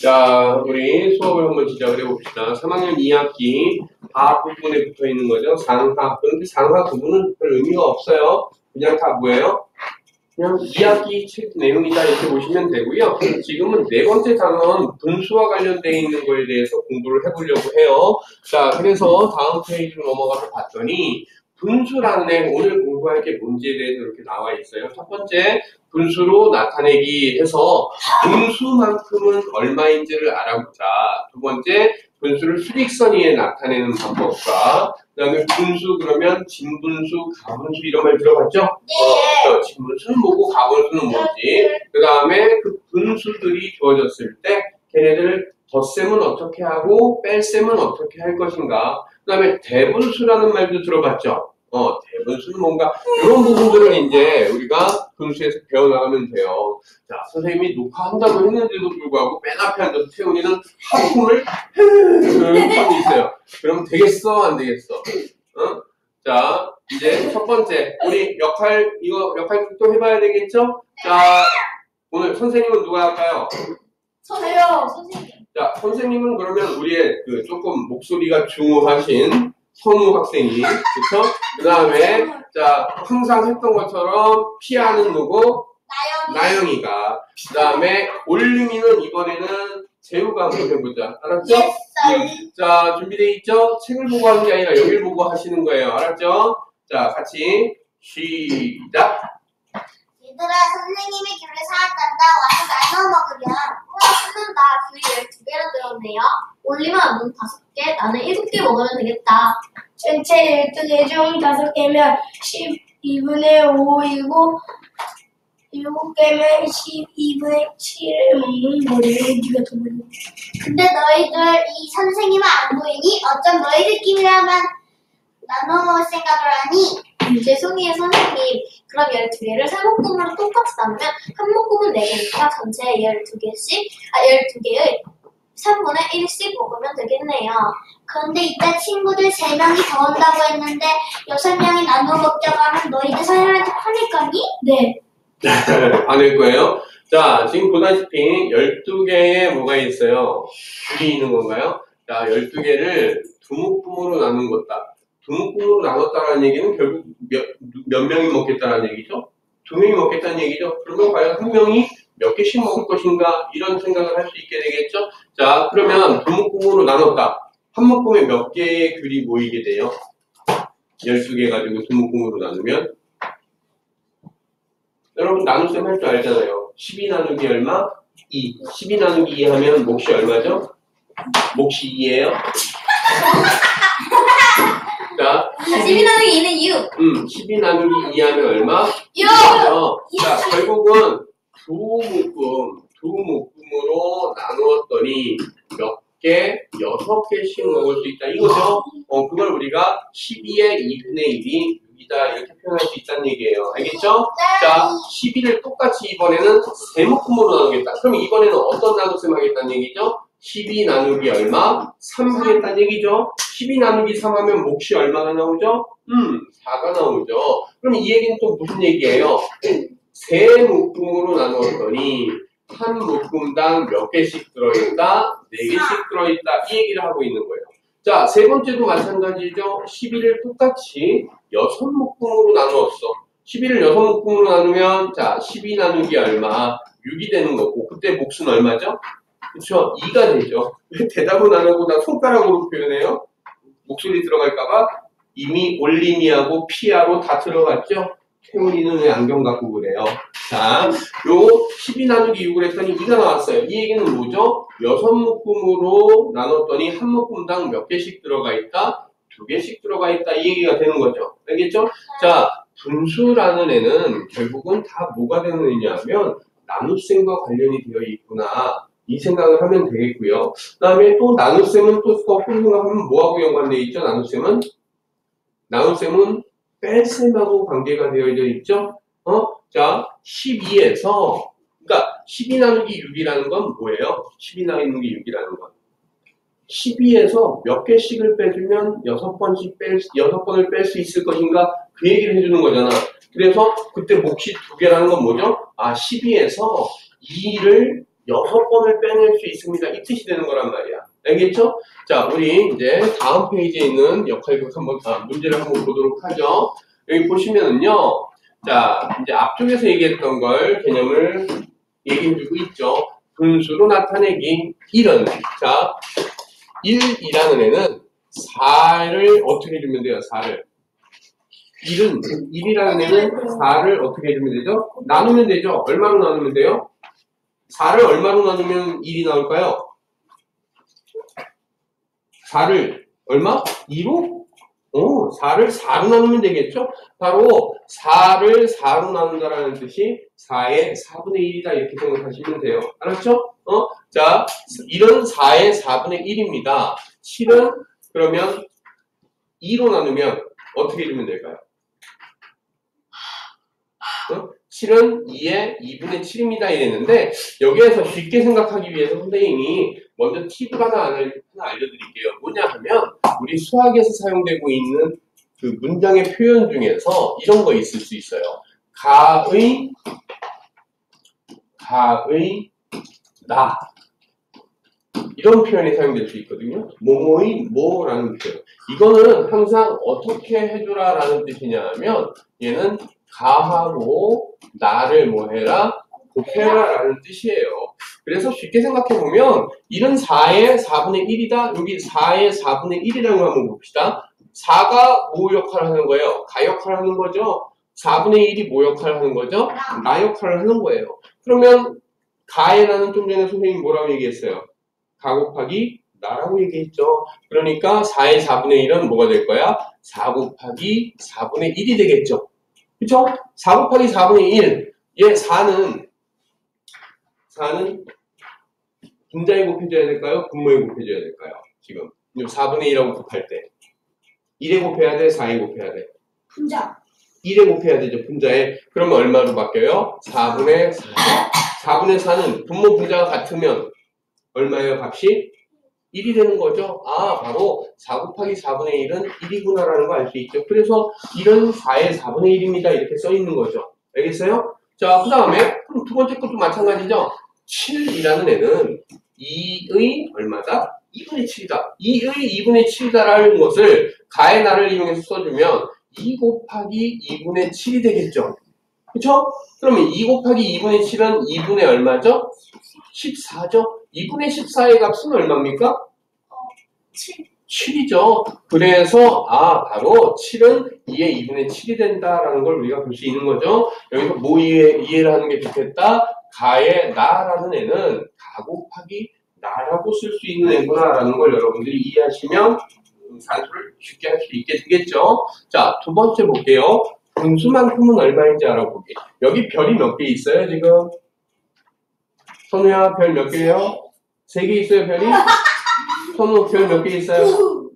자, 우리 수업을 한번 시작을 해봅시다. 3학년 2학기 다 부분에 붙어 있는 거죠. 상하. 그런데 상하 부분은 별 의미가 없어요. 그냥 다 뭐예요? 그냥 2학기 책 내용이다 이렇게 보시면 되고요. 지금은 네 번째 단원 분수와 관련되어 있는 거에 대해서 공부를 해보려고 해요. 자, 그래서 다음 페이지로 넘어가서 봤더니 분수라는 애 오늘 공부할 게 뭔지에 대해서 이렇게 나와 있어요. 첫 번째, 분수로 나타내기 해서 분수만큼은 얼마인지를 알아보자. 두 번째, 분수를 수직선 위에 나타내는 방법과 그 다음에 분수 그러면 진분수, 가분수 이런 말 들어봤죠? 네. 진분수는 뭐고 가분수는 뭔지 그 다음에 그 분수들이 주어졌을 때 걔네들 덧셈은 어떻게 하고 뺄셈은 어떻게 할 것인가 그 다음에 대분수라는 말도 들어봤죠? 대분수는 뭔가 이런 부분들을 이제 우리가 분수에서 배워나가면 돼요. 자, 선생님이 녹화한다고 했는데도 불구하고 맨 앞에 앉아서 태훈이는 하품을 하고 있어요. 그럼 되겠어? 안 되겠어? 자, 이제 첫 번째 우리 이거 역할 또 해봐야 되겠죠? 자, 오늘 선생님은 누가 할까요? 저요, 선생님. 자, 선생님은 그러면 우리의 그 조금 목소리가 중후하신 선우 학생이, 그쵸? 그 다음에, 자, 항상 했던 것처럼 피아는 누구? 나영이가. 그 다음에 올림이는 이번에는 재우가 한번 해보자. 알았죠? 자, 준비되어 있죠? 책을 보고 하는 게 아니라 여기를 보고 하시는 거예요. 알았죠? 자, 같이 시작! 얘들아, 선생님이 귤을 사왔단다. 와서 나눠 먹으렴. 신난다. 귤이 12개나 들었네요. 올림은 5개, 나는 7개 먹으면 되겠다. 전체 12개 중 5개면 12분의 5이고 7개면 12분의 7을 먹는 거래. 네가 더 많이 먹어. 근데 너희들 이 선생님은 안 보이니? 어쩜 너희들끼리라만 나눠 먹을 생각을 하니? 죄송해요, 선생님. 그럼 12개를 3묶음으로 똑같이 나누면 한 묶음은 4개니까 전체 12개의 3분의 1씩 먹으면 되겠네요. 그런데 이따 친구들 3명이 더 온다고 했는데 6명이 나눠 먹자고 하면 너희들 사람한테 화낼 거니? 네. 화낼 거예요. 자, 지금 보다시피 12개에 뭐가 있어요? 귤이 있는 건가요? 자, 12개를 두 묶음으로 나눈 거다. 두 묶음으로 나눴다는 얘기는 결국 몇 명이 먹겠다는 얘기죠? 2명이 먹겠다는 얘기죠? 그러면 과연 한 명이 몇 개씩 먹을 것인가? 이런 생각을 할 수 있게 되겠죠? 자, 그러면 두 묶음으로 나눴다. 한 묶음에 몇 개의 귤이 모이게 돼요? 12개 가지고 두 묶음으로 나누면? 여러분 나눗셈 할 줄 알잖아요. 12 나누기 얼마? 2. 12 나누기 2 하면 몫이 얼마죠? 몫이 2예요. 자, 12 나누기 2는 6. 12 나누기 2 하면 얼마? 6! 자, 결국은 두 묶음으로 나누었더니 몇 개? 6개씩 먹을 수 있다. 이거죠? 그걸 우리가 12의 2분의 1이 6이다. 이렇게 표현할 수 있다는 얘기예요. 알겠죠? 자, 12를 똑같이 이번에는 3묶음으로 나누겠다. 그럼 이번에는 어떤 나눗셈 하겠다는 얘기죠? 12 나누기 얼마? 3 하겠다는 얘기죠? 12 나누기 3 하면 몫이 얼마가 나오죠? 4가 나오죠. 그럼 이 얘기는 또 무슨 얘기예요? 3묶음으로 나누었더니 한 묶음당 몇 개씩 들어있다? 4개씩 들어있다. 이 얘기를 하고 있는 거예요. 자, 세 번째도 마찬가지죠. 12를 똑같이 6묶음으로 나누었어. 12를 6묶음으로 나누면 자, 12 나누기 얼마? 6이 되는 거고 그때 몫은 얼마죠? 그쵸? 2가 되죠. 왜 대답은 안 하고 나 손가락으로 표현해요? 목소리 들어갈까봐 이미 올림이하고 피아로 다 들어갔죠? 태훈이는 왜 안경 갖고 그래요? 자, 요 12 나누기 6을 했더니 2가 나왔어요. 이 얘기는 뭐죠? 6묶음으로 나눴더니 한 묶음당 몇 개씩 들어가 있다? 2개씩 들어가 있다. 이 얘기가 되는 거죠. 알겠죠? 자, 분수라는 애는 결국은 다 뭐가 되는 애냐 하면 나눗셈과 관련이 되어 있구나. 이 생각을 하면 되겠고요. 그 다음에 또 나눗셈은 또 거꾸로 생각하면 뭐하고 연관되어 있죠? 나눗셈은 뺄셈하고 관계가 되어져 있죠? 자, 12에서, 그러니까 12 나누기 6이라는 건 뭐예요? 12 나누기 6이라는 건 12에서 몇 개씩을 빼주면 6번을 뺄 수 있을 것인가? 그 얘기를 해주는 거잖아. 그래서 그때 몫이 2개라는 건 뭐죠? 12에서 2를 6번을 빼낼 수 있습니다. 이 뜻이 되는 거란 말이야. 알겠죠? 자, 우리 이제 다음 페이지에 있는 역할극 문제를 한번 보도록 하죠. 여기 보시면은요. 자, 이제 앞쪽에서 얘기했던 걸 개념을 얘기해주고 있죠. 분수로 나타내기 1은 자, 1이라는 애는 4를 어떻게 해주면 돼요? 4를 1이라는 애는 4를 어떻게 해주면 되죠? 나누면 되죠? 얼마로 나누면 돼요? 4를 얼마로 나누면 1이 나올까요? 4를 얼마? 2로? 4를 4로 나누면 되겠죠? 바로 4를 4로 나눈다라는 뜻이 4의 4분의 1이다 이렇게 생각하시면 돼요. 알았죠? 자, 1은 4의 4분의 1입니다. 7은 그러면 2로 나누면 어떻게 해주면 될까요? 7은 2의 2분의 7입니다 이랬는데 여기에서 쉽게 생각하기 위해서 선생님이 먼저 팁을 하나 알려드릴게요. 뭐냐 하면 우리 수학에서 사용되고 있는 그 문장의 표현 중에서 이런 거 있을 수 있어요. 가의 나 이런 표현이 사용될 수 있거든요. 뭐뭐의 뭐라는 표현. 이거는 항상 어떻게 해줘라 라는 뜻이냐 하면 얘는 가하고 나를 뭐해라 곱해라 라는 뜻이에요. 그래서 쉽게 생각해보면 1은 4의 4분의 1이다. 여기 4의 4분의 1이라고 한번 봅시다. 4가 뭐 역할을 하는 거예요? 가 역할을 하는 거죠. 4분의 1이 뭐 역할을 하는 거죠? 나 역할을 하는 거예요. 그러면 가의 나는 좀 전에 선생님이 뭐라고 얘기했어요? 가 곱하기 나라고 얘기했죠. 그러니까 4의 4분의 1은 뭐가 될 거야? 4 곱하기 4분의 1이 되겠죠. 그쵸? 4 곱하기 4분의 1. 얘 4는 분자에 곱해줘야 될까요? 분모에 곱해줘야 될까요? 지금 4분의 1하고 곱할 때 1에 곱해야 돼? 4에 곱해야 돼? 분자. 1에 곱해야 되죠. 분자에. 그러면 얼마로 바뀌어요? 4분의 4. 4분의 4는 분모 분자가 같으면 얼마예요? 값이? 1이 되는 거죠. 아, 바로 4 곱하기 4분의 1은 1이구나 라는 거 알 수 있죠. 그래서 1은 4의 4분의 1입니다. 이렇게 써 있는 거죠. 알겠어요? 자, 그 다음에 그럼 두 번째 것도 마찬가지죠. 7이라는 애는 2의 얼마다? 2분의 7이다. 2의 2분의 7이다라는 것을 가의 나를 이용해서 써주면 2 곱하기 2분의 7이 되겠죠. 그쵸? 그러면 2 곱하기 2분의 7은 2분의 얼마죠? 14죠? 2분의 14의 값은 얼마입니까? 7이죠. 그래서 바로 7은 2의 2분의 7이 된다라는 걸 우리가 볼 수 있는 거죠. 여기서 뭐 이해를 하는 게 좋겠다? 가의 나라는 애는 가 곱하기 나라고 쓸 수 있는 애구나라는 걸 여러분들이 이해하시면 산수를 쉽게 할 수 있게 되겠죠. 자, 두 번째 볼게요. 분수만큼은 얼마인지 알아보기. 여기 별이 몇 개 있어요, 지금? 선우야, 별 몇 개예요? 3개 있어요, 별이? 선우, 별 몇 개 있어요?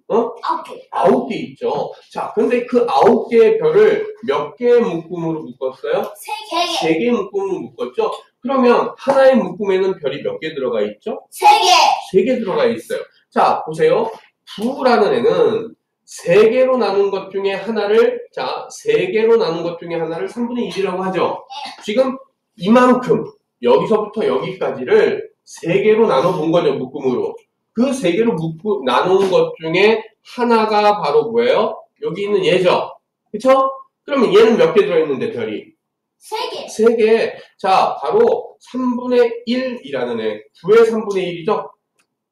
9개. 9개 있죠. 자, 근데 그 9개의 별을 몇 개의 묶음으로 묶었어요? 3개. 3개의 묶음으로 묶었죠? 그러면 하나의 묶음에는 별이 몇 개 들어가 있죠? 3개. 3개 들어가 있어요. 자, 보세요. 부라는 애는 3개로 나눈 것 중에 하나를, 자, 3개로 나눈 것 중에 하나를 3분의 1이라고 하죠. 지금 이만큼, 여기서부터 여기까지를 3개로 나눠 본 거죠, 묶음으로. 그 3개로 나눈 것 중에 하나가 바로 뭐예요? 여기 있는 얘죠. 그쵸? 그러면 얘는 몇 개 들어있는데, 별이? 3개. 3개. 자, 바로 3분의 1이라는 애. 9의 3분의 1이죠?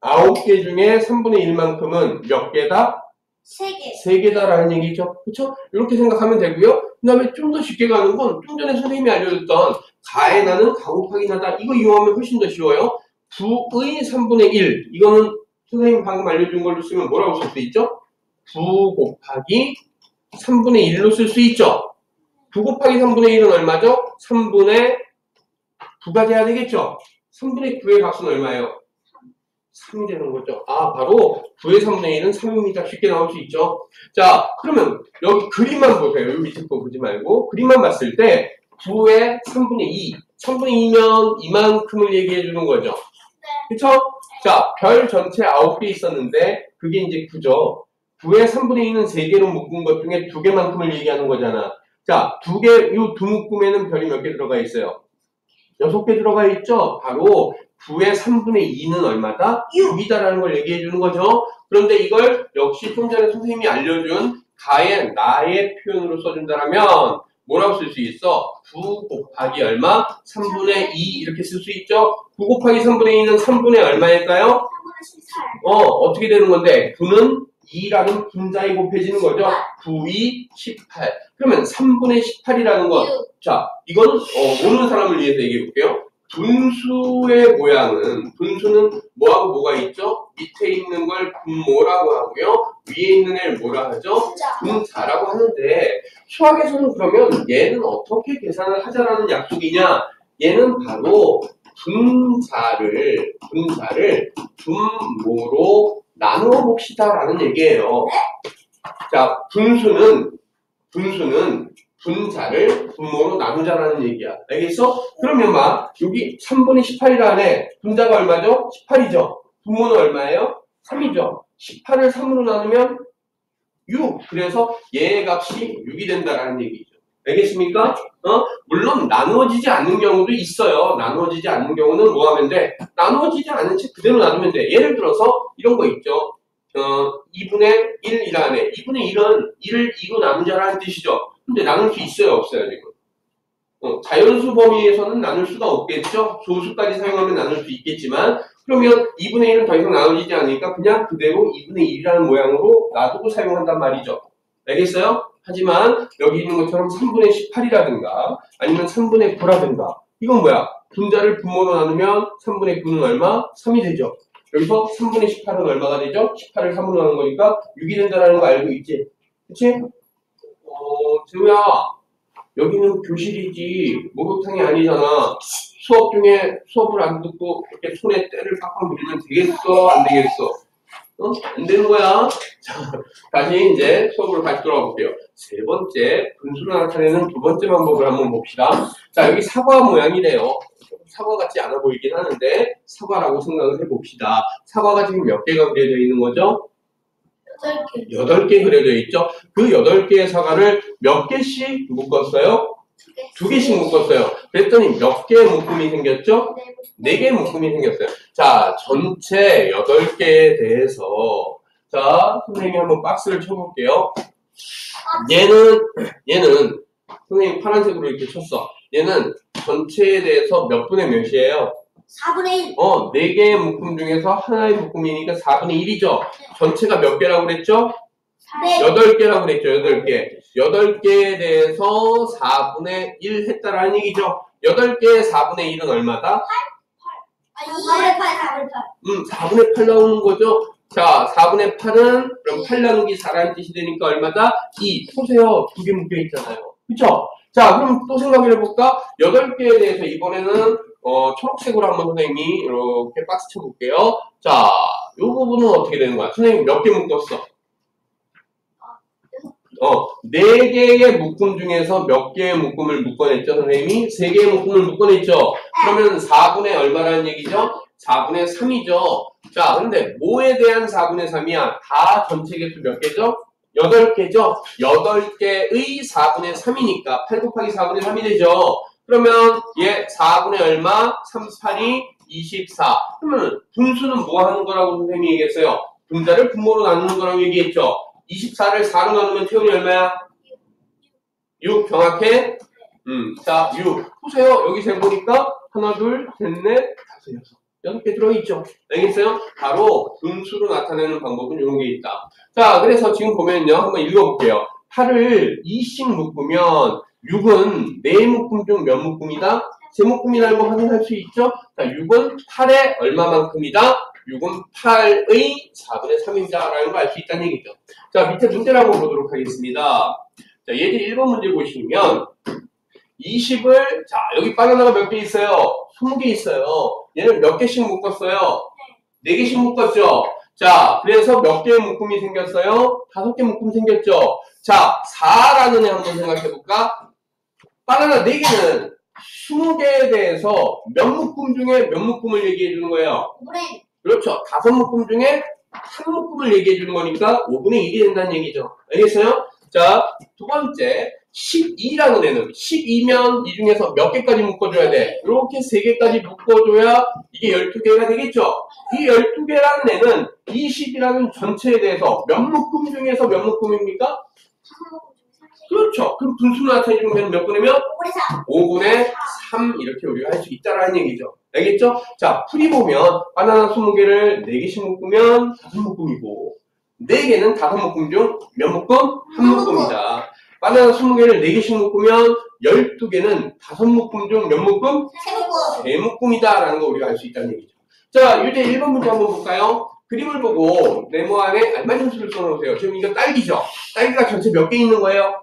9개 중에 3분의 1만큼은 몇 개다? 3개. 3개다라는 얘기죠. 그쵸? 이렇게 생각하면 되고요. 그 다음에 좀 더 쉽게 가는 건 좀 전에 선생님이 알려줬던 가의 나는 가 곱하기 나다. 이거 이용하면 훨씬 더 쉬워요. 9의 3분의 1. 이거는 선생님 방금 알려준 걸로 쓰면 뭐라고 쓸 수 있죠? 9 곱하기 3분의 1로 쓸 수 있죠. 9 곱하기 3분의 1은 얼마죠? 3분의 9가 돼야 되겠죠? 3분의 9의 값은 얼마예요? 3이 되는 거죠. 바로 9의 3분의 1은 3입니다. 쉽게 나올 수 있죠. 자, 그러면 여기 그림만 보세요. 여기 밑에 거 보지 말고 그림만 봤을 때 9의 3분의 2. 3분의 2면 이만큼을 얘기해 주는 거죠. 그쵸? 자, 별 전체 9개 있었는데 그게 이제 9죠. 9의 3분의 2는 3개로 묶은 것 중에 2개만큼을 얘기하는 거잖아. 자, 이 두 묶음에는 별이 몇 개 들어가 있어요? 6개 들어가 있죠? 바로 9의 3분의 2는 얼마다? 6이다라는 걸 얘기해 주는 거죠. 그런데 이걸 역시 좀 전에 선생님이 알려준 가의 나의 표현으로 써준다면 뭐라고 쓸 수 있어? 9 곱하기 얼마? 3분의 2 이렇게 쓸 수 있죠? 9 곱하기 3분의 2는 3분의 얼마일까요? 3분의 18. 어떻게 되는 건데? 9는 2라는 분자에 곱해지는 거죠? 9, 2, 18. 그러면 3분의 18이라는 건, 자, 이건, 모르는 사람을 위해서 얘기해 볼게요. 분수의 모양은, 분수는 뭐하고 뭐가 있죠? 밑에 있는 걸 분모라고 하고요. 위에 있는 애를 뭐라 하죠? 분자라고 하는데, 수학에서는 그러면 얘는 어떻게 계산을 하자라는 약속이냐? 얘는 바로 분자를 분모로 나누어 봅시다라는 얘기예요. 자, 분수는 분자를 분모로 나누자라는 얘기야. 알겠어? 그러면 막 여기 3분의 18이라네. 분자가 얼마죠? 18이죠. 분모는 얼마예요? 3이죠. 18을 3으로 나누면 6. 그래서 얘의 값이 6이 된다라는 얘기죠. 알겠습니까? 물론 나누어지지 않는 경우도 있어요. 나누어지지 않는 경우는 뭐 하면 돼? 나누어지지 않은 채 그대로 놔두면 돼. 예를 들어서 이런 거 있죠. 2분의 1이라네. 2분의 1은 1을 2로 나누자라는 뜻이죠. 근데 나눌 수 있어요? 없어요? 지금? 자연수 범위에서는 나눌 수가 없겠죠? 소수까지 사용하면 나눌 수 있겠지만 그러면 2분의 1은 더 이상 나눠지지 않으니까 그냥 그대로 2분의 1이라는 모양으로 놔두고 사용한단 말이죠. 알겠어요? 하지만 여기 있는 것처럼 3분의 18이라든가 아니면 3분의 9라든가 이건 뭐야? 분자를 분모로 나누면 3분의 9는 얼마? 3이 되죠. 여기서 3분의 18은 얼마가 되죠? 18을 3으로 나누는 거니까 6이 된다는 거 알고 있지? 그치? 재우야 여기는 교실이지 목욕탕이 아니잖아. 수업 중에 수업을 안 듣고 이렇게 손에 때를 팍팍 밀면 되겠어? 안 되겠어? 안 되는 거야. 자, 다시 이제 수업으로 다시 돌아가 볼게요. 세 번째, 분수를 나타내는 두 번째 방법을 한번 봅시다. 자, 여기 사과 모양이래요. 사과 같지 않아 보이긴 하는데, 사과라고 생각을 해봅시다. 사과가 지금 몇 개가 그려져 있는 거죠? 8개. 8개 그려져 있죠? 그 8개의 사과를 몇 개씩 묶었어요? 2개씩 묶었어요. 그랬더니 몇 개의 묶음이 생겼죠? 4개의 묶음이 생겼어요. 자, 전체 8개에 대해서 자, 선생님이 한번 박스를 쳐볼게요. 얘는 선생님 파란색으로 이렇게 쳤어. 얘는 전체에 대해서 몇 분의 몇이에요? 4분의 1. 4개의 묶음 중에서 하나의 묶음이니까 4분의 1이죠? 전체가 몇 개라고 그랬죠? 네. 8개라고 그랬죠, 8개. 8개에 대해서 4분의 1 했다라는 얘기죠. 8개의 4분의 1은 얼마다? 4분의 8, 4분의 8. 4분의 8 나오는 거죠. 자, 4분의 8은 그럼 8 나누기 4라는 뜻이 되니까 얼마다? 2. 보세요. 2개 묶여 있잖아요. 그쵸? 자, 그럼 또 생각을 해볼까? 8개에 대해서 이번에는 초록색으로 한번 선생님이 이렇게 박스 쳐볼게요. 자, 이 부분은 어떻게 되는 거야? 선생님 몇 개 묶었어? 4개의 묶음 중에서 몇 개의 묶음을 묶어냈죠, 선생님이? 3개의 묶음을 묶어냈죠? 그러면 4분의 얼마라는 얘기죠? 4분의 3이죠? 자, 근데 뭐에 대한 4분의 3이야? 다 전체 개수 몇 개죠? 8개죠? 8개의 4분의 3이니까 8 곱하기 4분의 3이 되죠? 그러면 얘 4분의 얼마? 3, 8이 24. 그러면 분수는 뭐 하는 거라고 선생님이 얘기했어요? 분자를 분모로 나누는 거라고 얘기했죠? 24를 4로 나누면 태우이 얼마야? 6 정확해? 자, 6. 보세요. 여기 세보니까 하나, 둘, 셋, 넷, 다섯, 여섯. 6개 들어있죠? 알겠어요? 바로 분수로 나타내는 방법은 이런 게 있다. 자, 그래서 지금 보면요. 한번 읽어볼게요. 8을 2씩 묶으면 6은 4묶음 중 몇 묶음이다? 3묶음이라는 거 확인할 수 있죠? 자, 6은 8의 얼마만큼이다? 6은 8의 4분의 3입니다라는 걸 알 수 있다는 얘기죠. 자, 밑에 문제를 한번 보도록 하겠습니다. 자, 예제 1번 문제 보시면 20을 자, 여기 바나나가 몇 개 있어요? 20개 있어요. 얘는 몇 개씩 묶었어요? 4개씩 묶었죠? 자, 그래서 몇 개의 묶음이 생겼어요? 5개 묶음 생겼죠? 자, 4라는 애 한번 생각해볼까? 바나나 4개는 20개에 대해서 몇 묶음 중에 몇 묶음을 얘기해 주는 거예요? 5분의 1. 그렇죠. 5묶음 중에 한 묶음을 얘기해 주는 거니까 5분의 1이 된다는 얘기죠. 알겠어요? 자, 두 번째. 12라는 애는 12면 이 중에서 몇 개까지 묶어줘야 돼? 이렇게 3개까지 묶어줘야 이게 12개가 되겠죠? 이 12개라는 애는 20이라는 전체에 대해서 몇 묶음 중에서 몇 묶음입니까? 그렇죠. 그럼 분수로 나타내주면 몇 분이면? 5분의 3 이렇게 우리가 할 수 있다라는 얘기죠. 알겠죠? 자, 풀이 보면 바나나 20개를 4개씩 묶으면 5묶음이고 4개는 5묶음 중 몇 묶음? 1묶음이다. 바나나 20개를 4개씩 묶으면 12개는 5묶음 중 몇 묶음? 3묶음이다 라는 거 우리가 알 수 있다는 얘기죠. 자, 유제 1번 문제 한번 볼까요? 그림을 보고 네모 안에 알맞은 수를 써놓으세요. 지금 이거 딸기죠? 딸기가 전체 몇 개 있는 거예요?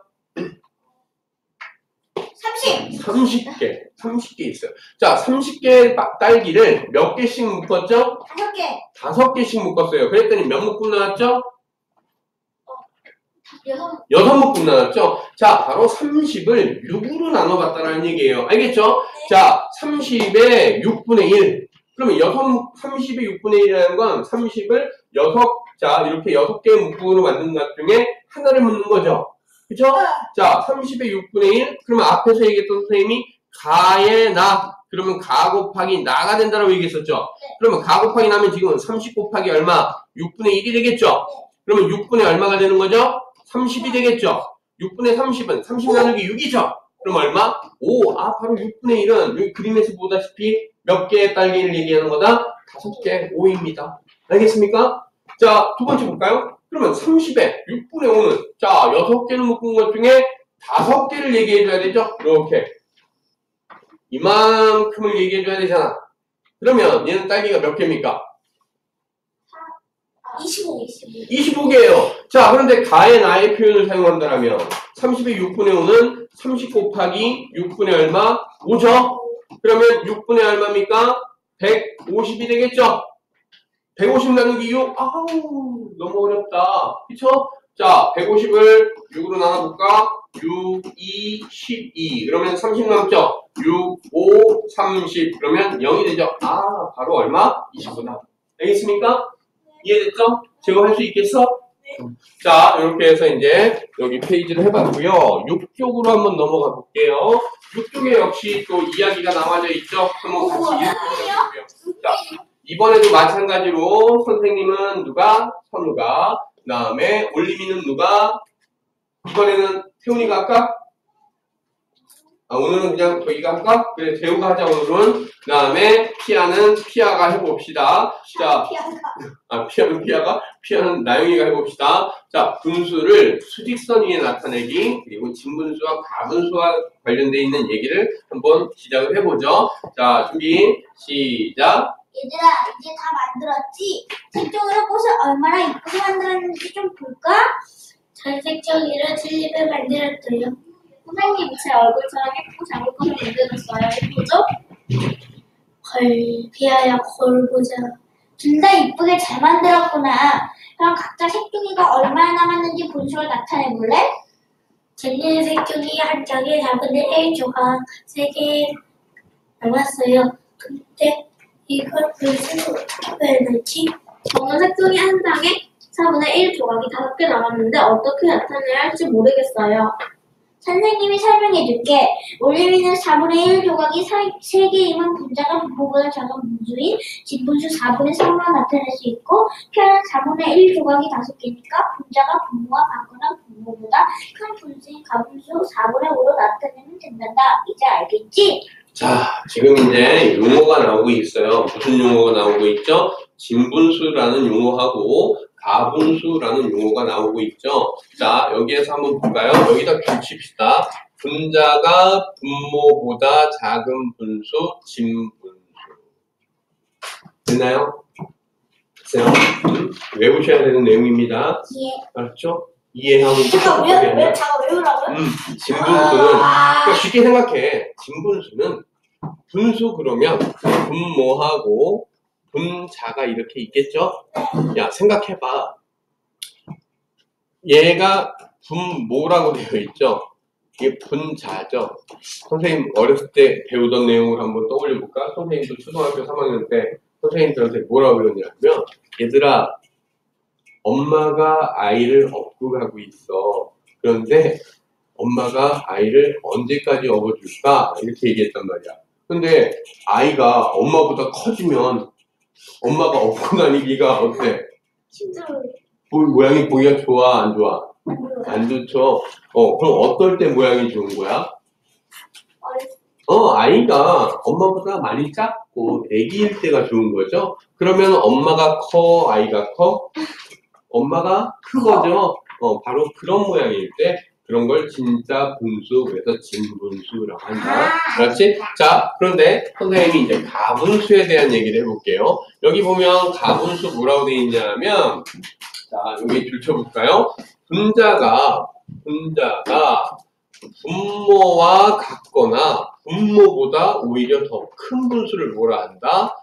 30개 있어요. 자, 30개의 딸기를 몇 개씩 묶었죠? 5개씩 묶었어요. 그랬더니 몇 묶음 나왔죠? 6묶음 나왔죠? 자, 바로 30을 6으로 나눠봤다는 얘기예요. 알겠죠? 자, 30의 6분의 1. 그러면 30의 6분의 1이라는 건 30을 이렇게 6개의 묶음으로 만든 것 중에 하나를 묶는 거죠. 그쵸? 자, 30의 6분의 1. 그러면 앞에서 얘기했던 선생님이 가에 나. 그러면 가 곱하기 나가 된다라고 얘기했었죠. 그러면 가 곱하기 나면 지금은 30 곱하기 얼마? 6분의 1이 되겠죠. 그러면 6분의 얼마가 되는 거죠? 30이 되겠죠. 6분의 30은 30 나누기 6이죠. 그럼 얼마? 5. 바로 6분의 1은 여기 그림에서 보다시피 몇 개의 딸기를 얘기하는 거다? 5개, 5입니다. 알겠습니까? 자, 두 번째 볼까요? 그러면 30에 6분의 5는 자, 6개를 묶은 것 중에 5개를 얘기해줘야 되죠? 이렇게 이만큼을 얘기해줘야 되잖아. 그러면 얘는 딸기가 몇 개입니까? 25개예요. 자, 그런데 가의 나의 표현을 사용한다면 30의 6분의 5는 30 곱하기 6분의 얼마? 5죠? 그러면 6분의 얼마입니까? 150이 되겠죠? 150 나누기 6? 아우, 너무 어렵다. 그쵸? 자, 150을 6으로 나눠볼까? 6, 2, 12. 그러면 30 남죠? 6, 5, 30. 그러면 0이 되죠? 바로 얼마? 20구나. 알겠습니까? 이해됐죠? 제곱할 수 있겠어? 자, 이렇게 해서 이제 여기 페이지를 해봤고요. 6쪽으로 한번 넘어가 볼게요. 6쪽에 역시 또 이야기가 나와져 있죠? 한번 같이 읽어볼게요. 자, 이번에도 마찬가지로 선생님은 누가? 선우가. 그 다음에 올림이는 누가? 이번에는 태훈이가 할까? 오늘은 그냥 저희가 할까? 그래, 재우가 하자, 오늘은. 그 다음에 피아는 피아가 해봅시다. 자, 피아는 피아가? 피아는 나영이가 해봅시다. 자, 분수를 수직선 위에 나타내기, 그리고 진분수와 가분수와 관련되어 있는 얘기를 한번 시작을 해보죠. 자, 준비, 시작. 얘들아, 이제 다 만들었지? 색종이로 꽃을 얼마나 이쁘게 만들었는지 좀 볼까? 전 색종이로 튤립을 만들었어요. 선생님, 제 얼굴처럼 예쁘고 작은 꽃을 만들었어요. 예쁘죠? 헐, 비아야 거울 보자. 둘 다 이쁘게 잘 만들었구나. 그럼 각자 색종이가 얼마나 남았는지 분수로 나타내볼래? 젤리 색종이 한 장에 4분의 1 조각 3개 남았어요. 근데 이걸 분수로 어떻게 해야지? 저는 색종이 한 장에 4분의 1 조각이 5개 남았는데 어떻게 나타내야 할지 모르겠어요. 선생님이 설명해줄게. 올림이는 4분의 1 조각이 3개이면 분자가 분모보다 작은 분수인 진분수 4분의 3으로 나타낼 수 있고, 표는 4분의 1 조각이 5개니까 분자가 분모와 같거나 분모보다 큰 분수인 가분수 4분의 5로 나타내면 된단다. 이제 알겠지? 자, 지금 이제 용어가 나오고 있어요. 무슨 용어가 나오고 있죠? 진분수라는 용어하고 가분수라는 용어가 나오고 있죠. 자, 여기에서 한번 볼까요? 여기다 붙입시다. 분자가 분모보다 작은 분수, 진분수. 됐나요? 됐어요? 외우셔야 되는 내용입니다. 알았죠? 이해하고 잠깐, 왜 외우라고요? 진분수는, 그러니까 쉽게 생각해. 진분수는 분수 그러면 분모하고 분자가 이렇게 있겠죠? 야, 생각해봐. 얘가 분모라고 되어 있죠? 이게 분자죠? 선생님 어렸을 때 배우던 내용을 한번 떠올려볼까? 선생님도 초등학교 3학년 때 선생님들한테 뭐라고 그러냐면, 얘들아, 엄마가 아이를 업고 가고 있어. 그런데 엄마가 아이를 언제까지 업어줄까? 이렇게 얘기했단 말이야. 근데 아이가 엄마보다 커지면 엄마가 업고 다니기가 어때? 힘들어요. 모양이 보기가 좋아, 안 좋아? 안 좋죠? 그럼 어떨 때 모양이 좋은 거야? 아이가 엄마보다 많이 작고 애기일 때가 좋은 거죠? 그러면 엄마가 커, 아이가 커? 엄마가 크거죠? 바로 그런 모양일 때 그런 걸 진짜 분수, 그래서 진분수라고 한다. 그렇지? 자, 그런데 선생님이 이제 가분수에 대한 얘기를 해볼게요. 여기 보면 가분수 뭐라고 되어 있냐면, 자, 여기 줄쳐볼까요? 분자가 분모와 같거나 분모보다 오히려 더 큰 분수를 뭐라 한다?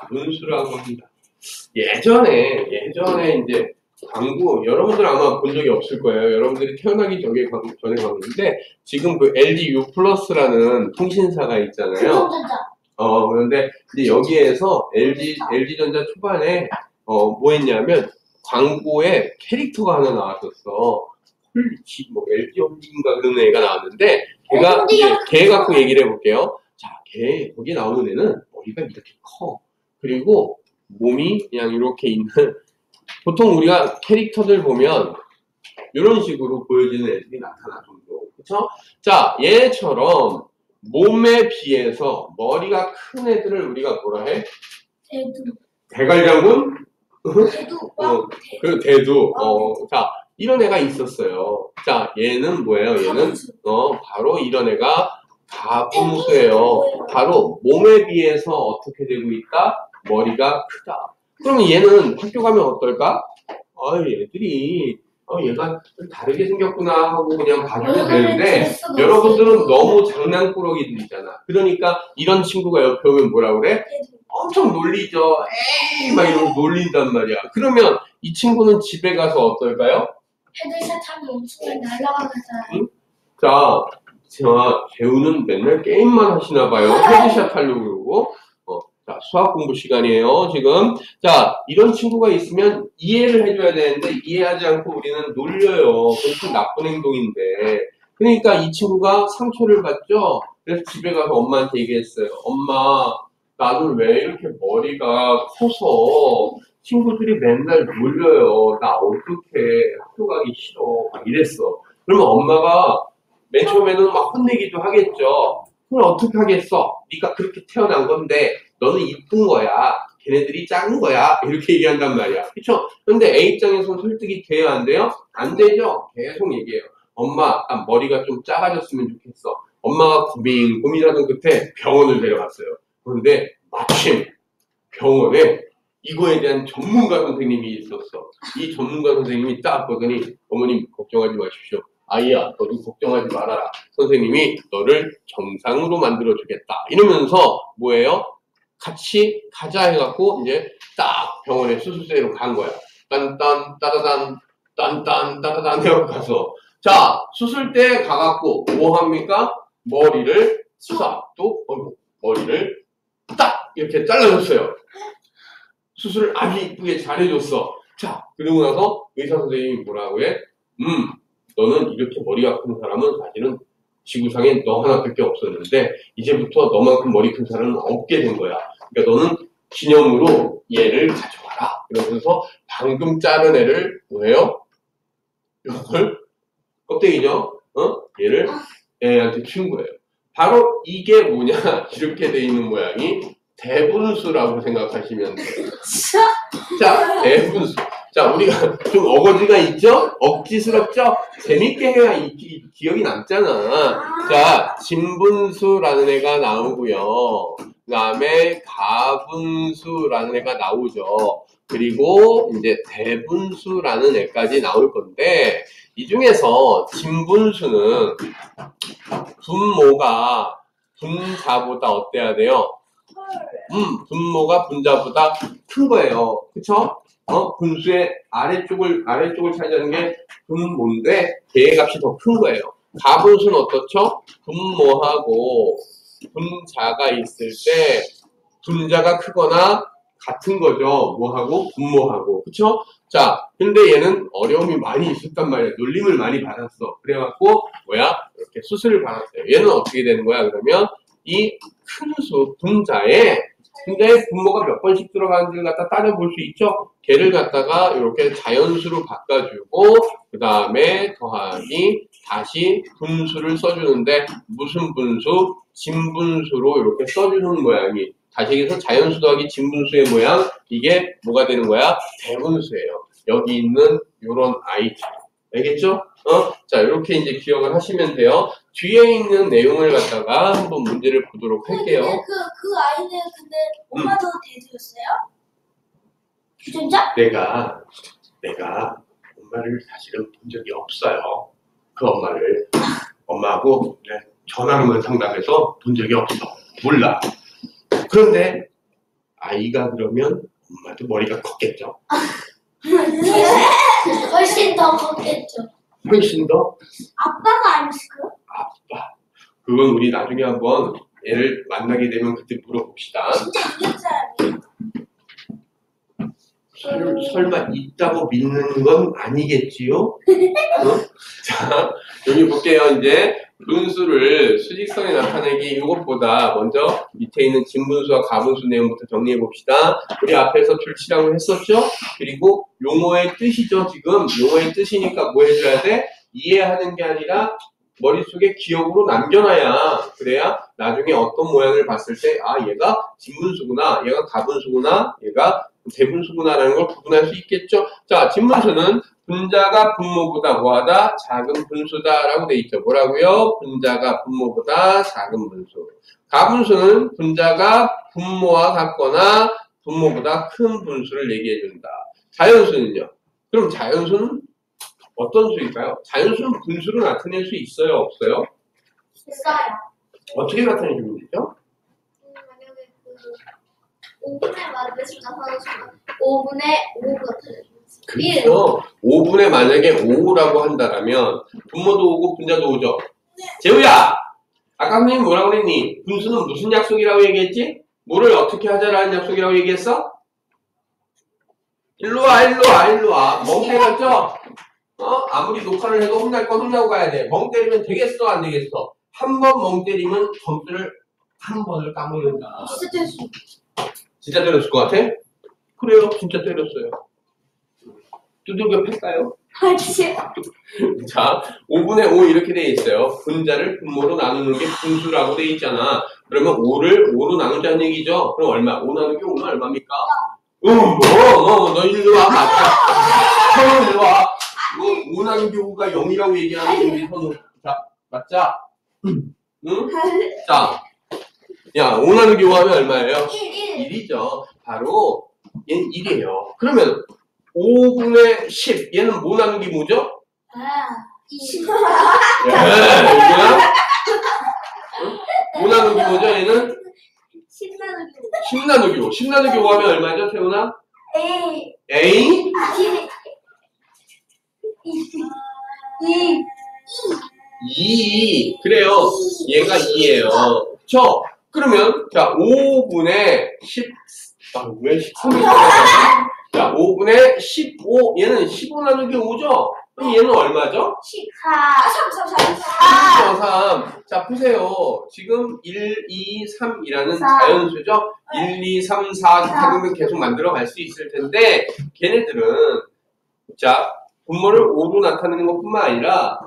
가분수라고 합니다. 예전에 이제 광고, 여러분들 아마 본 적이 없을 거예요. 여러분들이 태어나기 전에 광고인데, 지금 그 LG U 플러스라는 통신사가 있잖아요. 그런데 이제 여기에서 LG전자 초반에, 뭐 했냐면, 광고에 캐릭터가 하나 나왔었어. 뭐 LG 홈인가 그런 애가 나왔는데, 걔 갖고 얘기를 해볼게요. 자, 거기 나오는 애는 머리가 이렇게 커. 그리고 몸이 그냥 이렇게 있는, 보통 우리가 캐릭터들 보면 이런 식으로 보여지는 애들이 나타나 정도. 그쵸? 자, 얘처럼 몸에 비해서 머리가 큰 애들을 우리가 뭐라 해? 대갈장군? 그리고 대두. 자, 이런 애가 있었어요. 자, 얘는 뭐예요? 얘는 바로 이런 애가 가분수예요. 바로 몸에 비해서 어떻게 되고 있다? 머리가 크다. 그러면 얘는 학교 가면 어떨까? 얘들이 얘가 좀 다르게 생겼구나 하고 그냥 봐주면 되는데, 여러분들은 너무 장난꾸러기들이잖아. 그러니까 이런 친구가 옆에 오면 뭐라 그래? 엄청 놀리죠. 에이 막 이러고 놀린단 말이야. 그러면 이 친구는 집에 가서 어떨까요? 헤드샷 하면 엄청 날아가면서. 응? 자, 재우는 맨날 게임만 하시나 봐요. 헤드샷 하려고 그러고. 자, 수학 공부 시간이에요, 지금. 자, 이런 친구가 있으면 이해를 해줘야 되는데, 이해하지 않고 우리는 놀려요. 그건 좀 나쁜 행동인데. 그러니까 이 친구가 상처를 받죠? 그래서 집에 가서 엄마한테 얘기했어요. 엄마, 나는 왜 이렇게 머리가 커서 친구들이 맨날 놀려요. 나 어떡해. 학교 가기 싫어. 막 이랬어. 그러면 엄마가 맨 처음에는 막 혼내기도 하겠죠. 그럼 어떻게 하겠어? 네가 그렇게 태어난 건데 너는 이쁜 거야. 걔네들이 작은 거야. 이렇게 얘기한단 말이야. 그쵸? 근데 A 입장에서는 설득이 돼요? 안 돼요? 안 되죠? 계속 얘기해요. 엄마, 난 머리가 좀 작아졌으면 좋겠어. 엄마가 고민하던 끝에 병원을 데려갔어요. 그런데 마침 병원에 이거에 대한 전문가 선생님이 있었어. 이 전문가 선생님이 딱 보더니, 어머님 걱정하지 마십시오. 아이야, 너도 걱정하지 말아라. 선생님이 너를 정상으로 만들어주겠다. 이러면서 뭐예요? 같이 가자 해갖고 이제 딱 병원에 수술실로 간 거야. 딴딴 따다단 딴딴 따다단 해갖고 가서, 자, 수술대 가갖고 뭐 합니까? 머리를 머리를 딱 이렇게 잘라줬어요. 수술을 아주 이쁘게 잘해줬어. 자, 그러고 나서 의사 선생님이 뭐라고 해? 너는 이렇게 머리가 큰 사람은 사실은 지구상에 너 하나밖에 없었는데 이제부터 너만큼 머리 큰 사람은 없게 된 거야. 그러니까 너는 기념으로 얘를 가져와라. 그러면서 방금 자른 애를 뭐예요? 이걸 껍데기죠? 얘를 애한테 준 거예요. 바로 이게 뭐냐? 이렇게 돼 있는 모양이 대분수라고 생각하시면 돼요. 자, 대분수. 자, 우리가 좀 어거지가 있죠? 억지스럽죠? 재밌게 해야 기억이 남잖아. 자, 진분수라는 애가 나오고요. 그 다음에 가분수라는 애가 나오죠. 그리고 이제 대분수라는 애까지 나올 건데, 이 중에서 진분수는 분모가 분자보다 어때야 돼요? 분모가 분자보다 큰 거예요. 그쵸? 분수의 아래쪽을 차지하는 게 분모인데, 걔의 값이 더 큰 거예요. 가분수는 어떻죠? 분모하고 분자가 있을 때, 분자가 크거나 같은 거죠. 뭐하고? 분모하고. 그쵸? 자, 근데 얘는 어려움이 많이 있었단 말이야. 놀림을 많이 받았어. 그래갖고, 이렇게 수술을 받았어요. 얘는 어떻게 되는 거야? 그러면, 이 큰 수, 분자에 분모가 몇 번씩 들어가는지를 갖다 따져볼 수 있죠? 걔를 갖다가 이렇게 자연수로 바꿔주고, 그 다음에 더하기, 다시 분수를 써주는데, 무슨 분수? 진분수로 이렇게 써주는 모양이. 다시 얘기해서 자연수 더하기 진분수의 모양, 이게 뭐가 되는 거야? 대분수예요. 여기 있는 요런 아이들. 알겠죠? 자, 이렇게 이제 기억을 하시면 돼요. 뒤에 있는 내용을 갖다가 한번 문제를 보도록 할게요. 그 아이는 근데 엄마도 대드렸어요? 주전자? 내가 엄마를 사실은 본 적이 없어요. 그 엄마를. 엄마하고 전화로만 상담해서 본 적이 없어. 몰라. 그런데 아이가 그러면 엄마도 머리가 컸겠죠. 훨씬 더 컸겠죠. 훨씬 더 아빠가 아니었을까요? 아빠. 그건 우리 나중에 한번 애를 만나게 되면 그때 물어봅시다. 진짜 있는 사람이에요. 설마 있다고 믿는 건 아니겠지요? 자, 여기 볼게요. 이제 분수를 수직선에 나타내기 이것보다 먼저 밑에 있는 진분수와 가분수 내용부터 정리해 봅시다. 우리 앞에서 줄치라고 했었죠? 그리고 용어의 뜻이죠. 지금 용어의 뜻이니까 뭐 해줘야 돼? 이해하는 게 아니라 머릿속에 기억으로 남겨놔야 그래야 나중에 어떤 모양을 봤을 때 얘가 진분수구나, 얘가 가분수구나, 얘가 대분수구나라는 걸 구분할 수 있겠죠. 자, 진분수는 분자가 분모보다 뭐하다? 작은 분수다라고 돼 있죠. 뭐라고요? 분자가 분모보다 작은 분수. 가분수는 분자가 분모와 같거나 분모보다 큰 분수를 얘기해 준다. 자연수는요? 그럼 자연수는 어떤 수일까요? 자연수는 분수로 나타낼 수 있어요? 없어요? 있어요. 어떻게 나타내주면 되죠? 만약에 5분의 만드시 나타나시면 5분의 5 나타내주면 그렇죠. 5분의 만약에 5라고 한다면 분모도 5고 분자도 5죠. 재우야! 아까 선생님 뭐라고 그랬니? 분수는 무슨 약속이라고 얘기했지? 뭐를 어떻게 하자라는 약속이라고 얘기했어? 일로와. 멍 때렸죠? 아무리 녹화를 해도 혼날 건 혼나고 가야 돼. 멍 때리면 되겠어, 안 되겠어? 한 번 멍 때리면 점수를 한 번을 까먹는다. 진짜 때렸을 것 같아? 그래요, 진짜 때렸어요. 두들겨 팰까요? 자, 5분의 5 이렇게 돼 있어요. 분자를 분모로 나누는 게 분수라고 돼 있잖아. 그러면 5를 5로 나누자는 얘기죠. 그럼 얼마? 5 나누기 5는 얼마입니까? 너 일로 와. 맞자. 선우 일로 와. 5 나누기 5가 0이라고 얘기하는 우리 선우. 자, 맞자. 응? 자, 야, 5 나누기 5 하면 얼마예요? 1이죠. 바로 얘는 1이에요. 그러면 5분의 10. 얘는 뭐 나누기 뭐죠? 20. 얘는 5 나누기 뭐죠? 얘는 10 나누기 10 나누기 5. 10 나누기 5 하면 얼마죠, 태훈아? 5. A? 2. 그래요. 얘가 2예요. 그쵸? 그러면, 자, 5분의 10. 왜 13이지? 자, 5분의 15. 얘는 15 나누기 5죠? 그럼 얘는 얼마죠? 3. 자, 보세요. 지금 1, 2, 3이라는 자연수죠? 1, 2, 3, 4 기타등등 계속 만들어 갈 수 있을 텐데, 걔네들은, 자, 분모를 5로 나타내는 것 뿐만 아니라,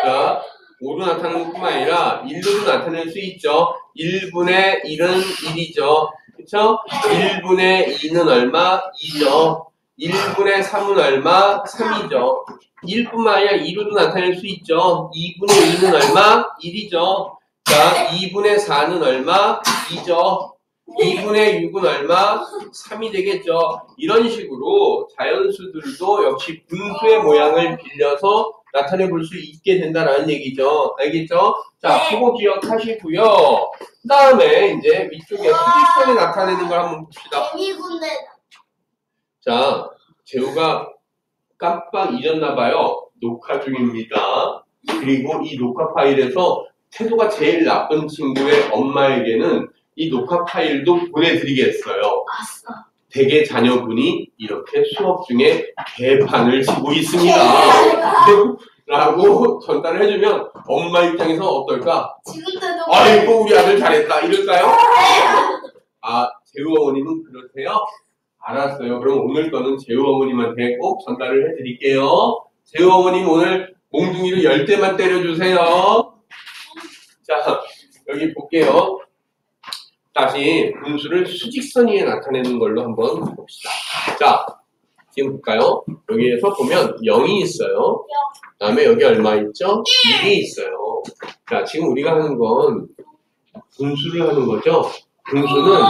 자, 5로 나타내는 것 뿐만 아니라, 1로도 나타낼 수 있죠. 1분의 1은 1이죠. 그쵸? 1분의 2는 얼마? 2죠. 1분의 3은 얼마? 3이죠. 1뿐만 아니라 2로도 나타낼 수 있죠. 2분의 2는 얼마? 1이죠. 자, 2분의 4는 얼마? 2죠. 2분의 6은 얼마? 3이 되겠죠. 이런 식으로 자연수들도 역시 분수의 모양을 빌려서 나타내 볼 수 있게 된다라는 얘기죠. 알겠죠? 자, 그거 기억하시고요. 그 다음에 이제 위쪽에 수직선에 나타내는 걸 한번 봅시다. 자, 재우가 깜빡 잊었나봐요. 녹화 중입니다. 그리고 이 녹화 파일에서 태도가 제일 나쁜 친구의 엄마에게는 이 녹화 파일도 보내드리겠어요. 아싸. 대개 자녀분이 이렇게 수업 중에 개판을 치고 있습니다. 라고 전달을 해주면 엄마 입장에서 어떨까? 지금 때도. 아이고 우리 아들 잘했다 이럴까요? 아 재우 어머님은 그러세요? 알았어요. 그럼 오늘 거는 재우 어머님한테 꼭 전달을 해드릴게요. 재우 어머님 오늘 몽둥이를 10대만 때려주세요. 자 여기 볼게요. 다시 분수를 수직선 위에 나타내는 걸로 한번 봅시다. 자 지금 볼까요? 여기에서 보면 0이 있어요. 그 다음에 여기 얼마 있죠? 1이 있어요. 자 지금 우리가 하는 건 분수를 하는 거죠. 분수는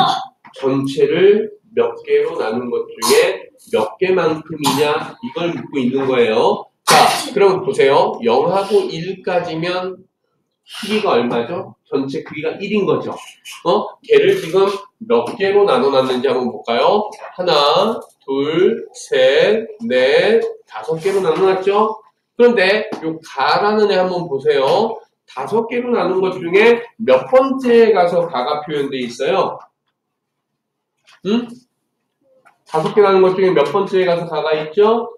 전체를 몇 개로 나눈 것 중에 몇 개만큼이냐 이걸 묻고 있는 거예요. 자 그럼 보세요. 0하고 1까지면 크기가 얼마죠? 전체 크기가 1인 거죠. 걔를 지금 몇 개로 나눠놨는지 한번 볼까요? 하나, 둘, 셋, 넷, 5개로 나눠놨죠? 그런데 요 가라는 애 한번 보세요. 5개로 나눈 것 중에 몇 번째에 가서 가가 표현되어 있어요? 응? 5개 나눈 것 중에 몇 번째에 가서 가가 있죠?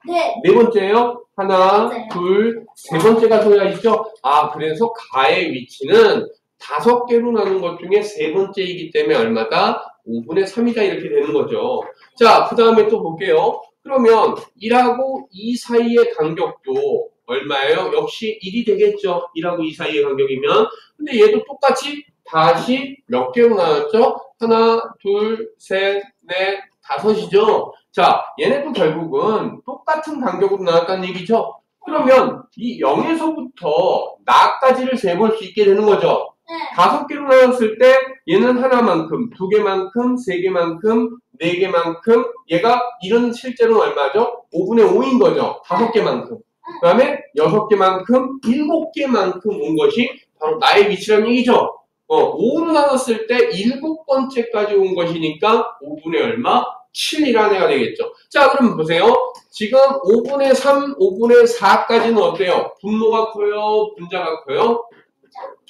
네. 4번째예요? 하나, 네. 둘, 3번째가 서야 있죠? 아, 그래서 가의 위치는 5개로 나눈 것 중에 3번째이기 때문에 얼마다? 5분의 3이다 이렇게 되는 거죠. 자, 그 다음에 또 볼게요. 그러면 1하고 2 사이의 간격도 얼마예요? 역시 1이 되겠죠? 1하고 2 사이의 간격이면. 근데 얘도 똑같이 다시 몇 개로 나눴죠? 하나, 둘, 셋, 넷, 5이죠? 자, 얘네도 결국은 똑같은 간격으로 나왔다는 얘기죠? 그러면 이 0에서부터 나까지를 재볼 수 있게 되는 거죠? 네. 5개로 나눴을 때 얘는 하나만큼, 2개만큼, 3개만큼, 4개만큼 얘가 이런 실제로는 얼마죠? 5분의 5인 거죠? 5개만큼. 그 다음에 6개만큼, 7개만큼 온 것이 바로 나의 위치라는 얘기죠? 5로 나눴을 때 7번째까지 온 것이니까 5분의 얼마? 7이라는 애가 되겠죠. 자, 그럼 보세요. 지금 5분의 3, 5분의 4까지는 어때요? 분모가 커요? 분자가 커요?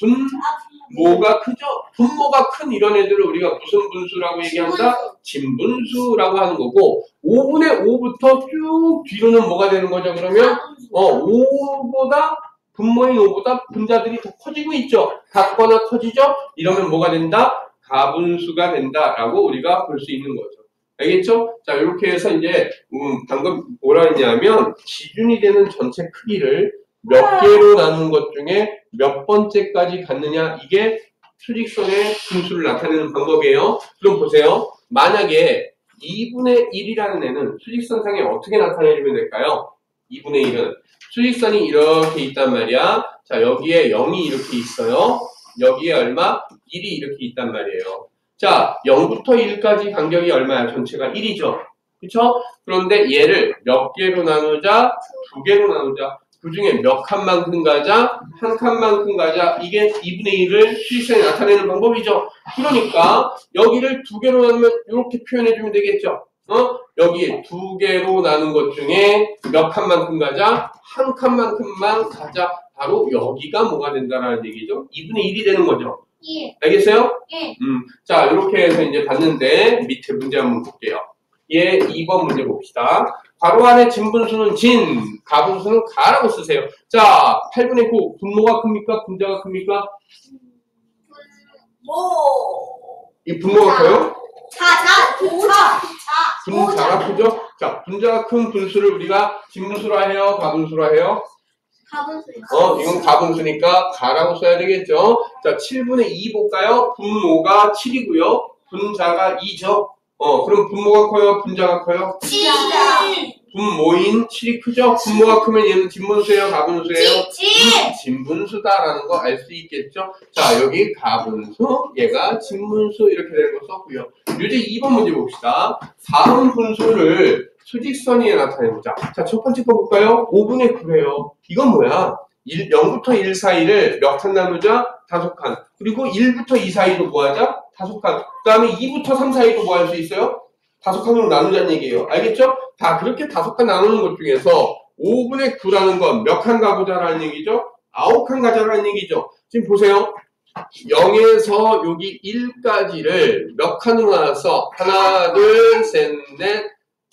분모가 크죠? 분모가 큰 이런 애들을 우리가 무슨 분수라고 얘기한다? 진분수라고 하는 거고 5분의 5부터 쭉 뒤로는 뭐가 되는 거죠? 그러면 5보다 분모인 5보다 분자들이 더 커지고 있죠. 같거나 커지죠? 이러면 뭐가 된다? 가분수가 된다라고 우리가 볼 수 있는 거죠. 알겠죠? 자, 이렇게 해서 이제 방금 뭐라 했냐면 기준이 되는 전체 크기를 몇 개로 나눈 것 중에 몇 번째까지 갔느냐 이게 수직선의 분수를 나타내는 방법이에요. 그럼 보세요. 만약에 2분의 1이라는 애는 수직선상에 어떻게 나타내면 될까요? 2분의 1은 수직선이 이렇게 있단 말이야. 자, 여기에 0이 이렇게 있어요. 여기에 얼마? 1이 이렇게 있단 말이에요. 자, 0부터 1까지 간격이 얼마야? 전체가 1이죠. 그쵸? 그런데 얘를 몇 개로 나누자? 2개로 나누자. 그 중에 몇 칸만큼 가자? 한 칸만큼 가자. 이게 2분의 1을 수직선에 나타내는 방법이죠. 그러니까 여기를 2개로 나누면 이렇게 표현해주면 되겠죠. 여기 2개로 나눈 것 중에 몇 칸만큼 가자? 한 칸만큼만 가자. 바로 여기가 뭐가 된다라는 얘기죠. 2분의 1이 되는 거죠. 예. 알겠어요? 예. 자, 이렇게 해서 이제 봤는데 밑에 문제 한번 볼게요. 얘 2번 문제 봅시다. 괄호 안에 진분수는 진, 가분수는 가라고 쓰세요. 자, 8분의 9, 분모가 큽니까? 분자가 큽니까? 이 분모가 커요? 분자가 크죠? 자, 분자가 큰 분수를 우리가 진분수라 해요? 가분수라 해요? 가분수요. 이건 가분수니까 가라고 써야 되겠죠? 자, 7분의 2 볼까요? 분모가 7이고요. 분자가 2죠? 그럼 분모가 커요? 분자가 커요? 분모인 7이 크죠? 분모가 크면 얘는 진분수예요? 가분수예요? 진분수다라는 거 알 수 있겠죠? 자, 여기 가분수, 얘가 진분수 이렇게 되는 거 썼고요. 유제 2번 문제 봅시다. 다음 분수를 수직선 위에 나타내보자. 자, 첫 번째 거 볼까요? 5분의 9예요. 이건 뭐야? 0부터 1 사이를 몇 칸 나누자? 5칸. 그리고 1부터 2 사이도 뭐 하자? 5칸. 그 다음에 2부터 3 사이도 뭐 할 수 있어요? 5칸으로 나누자는 얘기예요. 알겠죠? 다 그렇게 5칸 나누는 것 중에서 5분의 9라는 건 몇 칸 가보자라는 얘기죠? 9칸 가자라는 얘기죠. 지금 보세요. 0에서 여기 1까지를 몇 칸으로 나눠서 하나, 둘, 셋, 넷.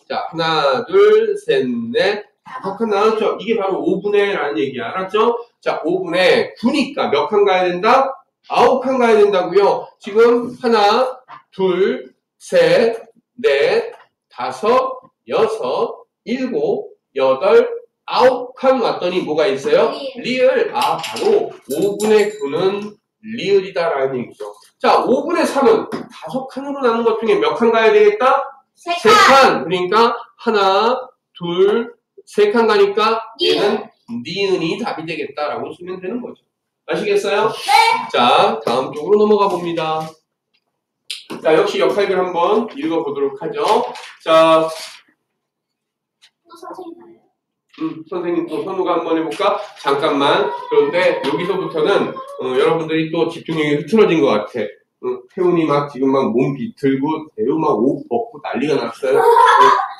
자, 하나, 둘, 셋, 넷. 5칸 나눴죠? 이게 바로 5분의 라는 얘기야. 알았죠? 자, 5분의 9니까 몇 칸 가야 된다? 9칸 가야 된다고요. 지금 하나, 둘, 셋, 넷, 다섯, 여섯, 일곱, 여덟, 9칸 왔더니 뭐가 있어요? 리을. 아, 바로 5분의 9는 리을이다라는 얘기죠. 자, 5분의 3은 5칸으로 나눈 것 중에 몇 칸 가야 되겠다? 3칸. 그러니까 하나, 둘, 3칸 가니까 얘는 니은이 답이 되겠다라고 쓰면 되는 거죠. 아시겠어요? 네. 자, 다음 쪽으로 넘어가 봅니다. 자, 역시 역할글 한번 읽어보도록 하죠. 자, 또 선생님 나요? 선생님 또 선우가 한번 해볼까? 잠깐만. 그런데 여기서부터는 여러분들이 또 집중력이 흐트러진 것 같아. 태훈이 막 지금 막 몸 비틀고 대우 막 옷 벗고 난리가 났어요.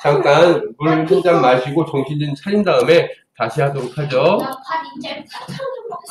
잠깐 물 한 잔 마시고 정신 좀 차린 다음에 다시 하도록 하죠. 나팔 이제 사탕 좀 먹고